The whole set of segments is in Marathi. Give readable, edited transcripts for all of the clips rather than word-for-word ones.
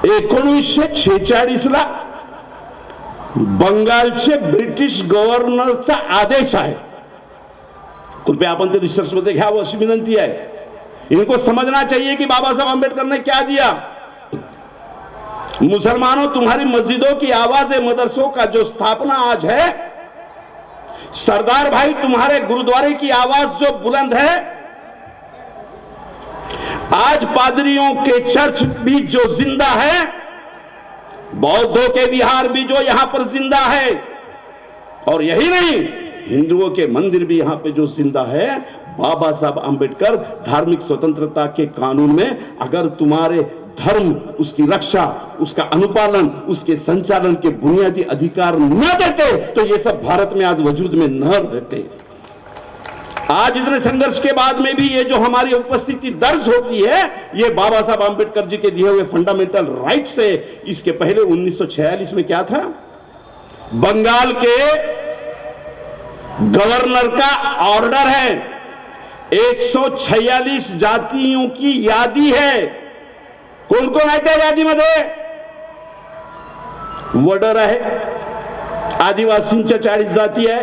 1946 ला बंगालचे ब्रिटिश गव्हर्नरचा आदेश आहे. कृपया आपण ते रिसर्च मध्ये घ्यावं अशी विनंती आहे. इनको समझना चाहिए कि बाबा साहब आंबेडकर ने क्या दिया. मुसलमानों, तुम्हारी मस्जिदों की आवाज है, मदरसों का जो स्थापना आज है. सरदार भाई, तुम्हारे गुरुद्वारे की आवाज जो बुलंद है. आज पादरियों के चर्च भी जो जिंदा है, बौद्धों के विहार भी जो यहां पर जिंदा है, और यही नहीं, हिंदुओं के मंदिर भी यहां पे जो जिंदा है. बाबा साहब आंबेडकर धार्मिक स्वतंत्रता के कानून में अगर तुम्हारे धर्म, उसकी रक्षा, उसका अनुपालन, उसके संचालन के बुनियादी अधिकार न देते तो ये सब भारत में आज वजूद में न रहते. आज इतने संघर्ष के बाद में भी ये जो हमारी उपस्थिति दर्ज होती है, ये बाबा साहब आंबेडकर जी के दिए हुए फंडामेंटल राइट से. इसके पहले 1946 में क्या था, बंगाल के गवर्नर का ऑर्डर है, 146 जातियों की यादी है. कोण कोण आहे त्या यादीमध्ये? वडर आहे, आदिवासींच्या 40 जाती आहे,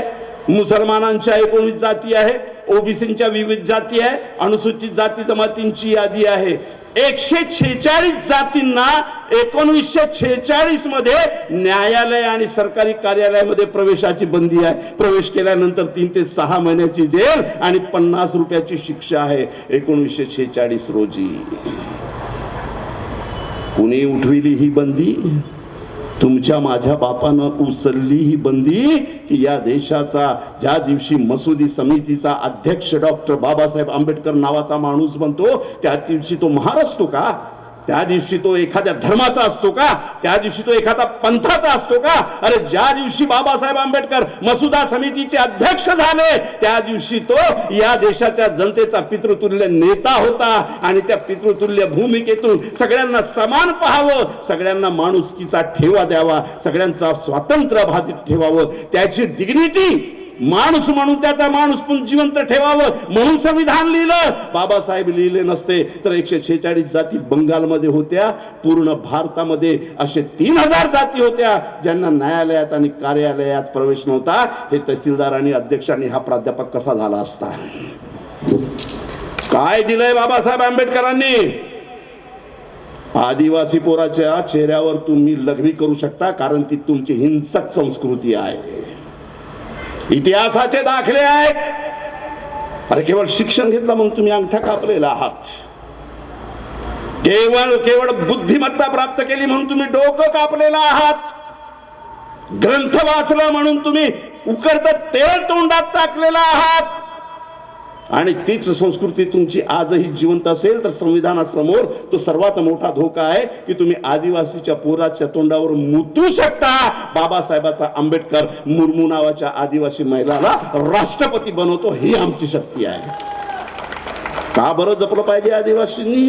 मुसलमानांच्या 19 जाती आहे, ओबीसींच्या विविध जाती आहे, अनुसूचित जाती जमातींची यादी आहे. 146 जातींना 1946 मध्ये न्यायालय आणि सरकारी कार्यालयामध्ये प्रवेशाची बंदी आहे. प्रवेश केल्यानंतर 3 ते 6 महिन्याची जेल आणि 50 रुपयाची शिक्षा आहे. 1946 रोजी कुणी उठविली ही बंदी? तुमच्या माझ्या बापानं उचलली ही बंदी की या देशाचा ज्या दिवशी मसुदी समितीचा अध्यक्ष डॉक्टर बाबासाहेब आंबेडकर नावाचा माणूस बनतो, त्या दिवशी तो महार असतो का? त्या दिवशी तो एखाद्या धर्माचा असतो का? त्या दिवशी तो एखादा पंथाचा असतो का? अरे ज्या दिवशी बाबासाहेब आंबेडकर मसुदा समितीचे अध्यक्ष झाले, त्या दिवशी तो या देशाच्या जनतेचा पितृतुल्य नेता होता. आणि त्या पितृतुल्य भूमिकेतून सगळ्यांना समान पाहावं, सगळ्यांना माणुसकीचा ठेवा द्यावा, सगळ्यांचा स्वातंत्र्य बाधित ठेवावं, त्याची डिग्निटी माणूस म्हणून त्याचा माणूस पण जिवंत ठेवावं म्हणून संविधान लिहिलं. बाबासाहेब लिहिले नसते तर 146 जाती बंगालमध्ये होत्या. पूर्ण भारतामध्ये असे 3000 जाती होत्या ज्यांना न्यायालयात आणि कार्यालयात प्रवेश नव्हता. हे तहसीलदार आणि अध्यक्षांनी हा प्राध्यापक कसा झाला असता? काय दिलंय बाबासाहेब आंबेडकरांनी? आदिवासी पोराच्या चेहऱ्यावर तुम्ही लघवी करू शकता, कारण ती तुमची हिंसक संस्कृती आहे. इतिहासाचे दाखले आहेत. अरे केवळ शिक्षण घेतलं म्हणून तुम्ही अंगठा कापलेला आहात. केवळ बुद्धिमत्ता प्राप्त केली म्हणून तुम्ही डोकं कापलेला आहात. ग्रंथ वाचलं म्हणून तुम्ही उकळतं तेल तोंडात टाकलेला आहात. आणि तीच संस्कृती तुमची आजही जिवंत असेल तर संविधानासमोर तो सर्वात मोठा धोका आहे की तुम्ही आदिवासीच्या पोराच्या तोंडावर मुतू शकता. बाबासाहेबाचा आंबेडकर मुर्मू नावाच्या आदिवासी महिलाला राष्ट्रपती बनवतो, ही आमची शक्ती आहे. का बरं जपलं पाहिजे आदिवासींनी?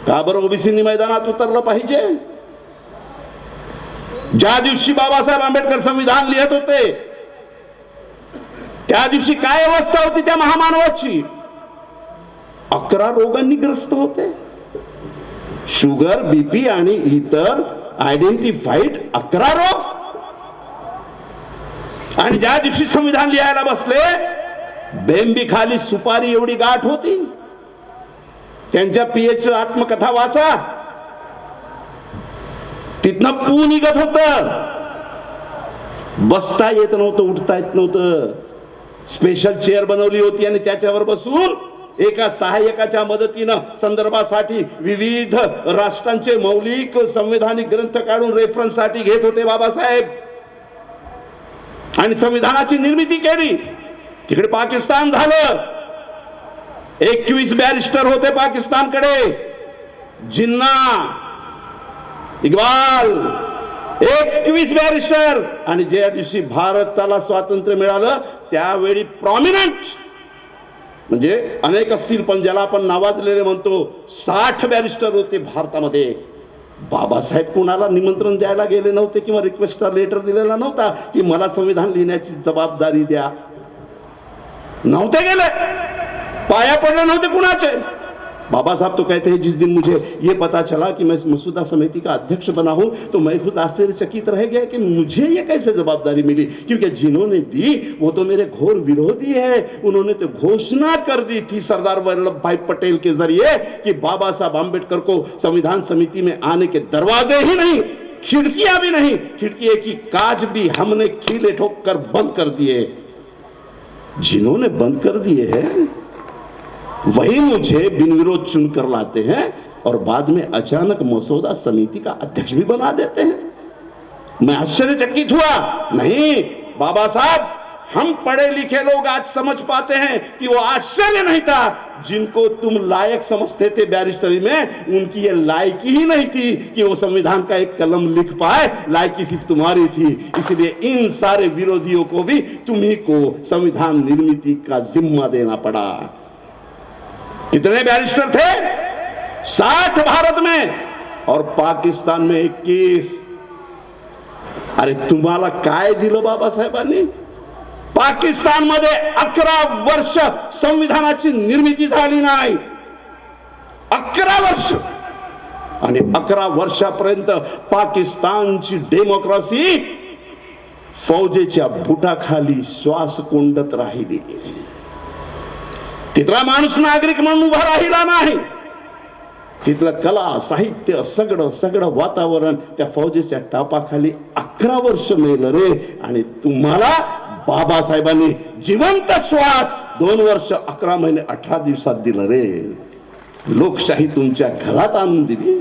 का बरं ओबीसींनी मैदानात उतरलं पाहिजे? ज्या दिवशी बाबासाहेब आंबेडकर संविधान लिहित होते त्या दिवशी काय अवस्था होती त्या महामानवाची? 11 रोगांनी ग्रस्त होते. शुगर, बीपी आणि इतर आयडेंटिफाईड 11 रोग. आणि ज्या दिवशी संविधान लिहायला बसले, बेंबी खाली सुपारी एवढी गाठ होती. त्यांच्या पीएच आत्मकथा वाचा, तिथनं पू निघत होत. बसता येत नव्हतं, उठता येत नव्हतं. स्पेशल चेअर बनवली होती आणि त्याच्यावर बसून एका सहाय्यकाच्या मदतीनं संदर्भासाठी विविध राष्ट्रांचे मौलिक संवैधानिक ग्रंथ काढून रेफरन्स साठी घेत होते बाबासाहेब. आणि संविधानाची निर्मिती केली. तिकडे पाकिस्तान झालं. 21 बॅरिस्टर होते पाकिस्तानकडे. जिन्ना, इक्बाल, 21 बॅरिस्टर. आणि ज्या दिवशी भारताला स्वातंत्र्य मिळालं त्यावेळी प्रॉमिनंट म्हणजे अनेक असतील पण ज्याला आपण नावाजलेले म्हणतो 60 बॅरिस्टर होते भारतामध्ये. बाबासाहेब कोणाला निमंत्रण द्यायला गेले नव्हते किंवा रिक्वेस्ट लेटर दिलेला नव्हता की मला संविधान लिहिण्याची जबाबदारी द्या. नव्हते गेले, पाया पडले नव्हते कुणाचे. बाबा साहब तो कहते हैं जिस दिन मुझे ये पता चला कि मैं इस मसूदा समिति का अध्यक्ष बना हूं तो मैं खुद आश्चर्यचकित रह गया कि मुझे ये कैसे जवाबदारी मिली, क्योंकि जिन्होंने दी वो तो मेरे घोर विरोधी है। उन्होंने तो घोषणा कर दी थी सरदार वल्लभ भाई पटेल के जरिए कि बाबा साहब आम्बेडकर को संविधान समिति में आने के दरवाजे ही नहीं, खिड़कियां भी नहीं, खिड़की की कांच भी हमने कीले ठोक कर बंद कर दिए। जिन्होंने बंद कर दिए हैं वही मुझे बिन विरोध चुन कर लाते हैं और बाद में अचानक मसौदा समिति का अध्यक्ष भी बना देते हैं। मैं आश्चर्यचकित हुआ। नहीं बाबा साहब, हम पढ़े लिखे लोग आज समझ पाते हैं कि वो आश्चर्य नहीं था। जिनको तुम लायक समझते थे बैरिस्टरी में, उनकी ये लायकी ही नहीं थी कि वो संविधान का एक कलम लिख पाए, लायकी सिर्फ तुम्हारी थी। इसलिए इन सारे विरोधियों को भी तुम्ही को संविधान निर्मित का जिम्मा देना पड़ा। कितने बैरिस्टर थे? 60 भारत में और पाकिस्तान में 21। अरे तुम्हाला काय दिलं बाबासाहेबांनी? पाकिस्तान मध्ये 11 वर्ष संविधानाची निर्मिती झाली नाही। 11 वर्ष आणि 11 वर्षापर्यंत पाकिस्तानची डेमोक्रेसी फौजेच्या बुटाखाली श्वास कोंडत राहिली। तिथला माणूस नागरिक म्हणून उभा राहिला नाही। तिथलं कला साहित्य सगळं वातावरण त्या फौजेच्या टापाखाली 11 वर्ष मेलं रे। आणि तुम्हाला बाबासाहेबांनी जिवंत श्वास 2 वर्ष 11 महिने 18 दिवसात दिलं रे। लोकशाही तुमच्या घरात आणून दिली।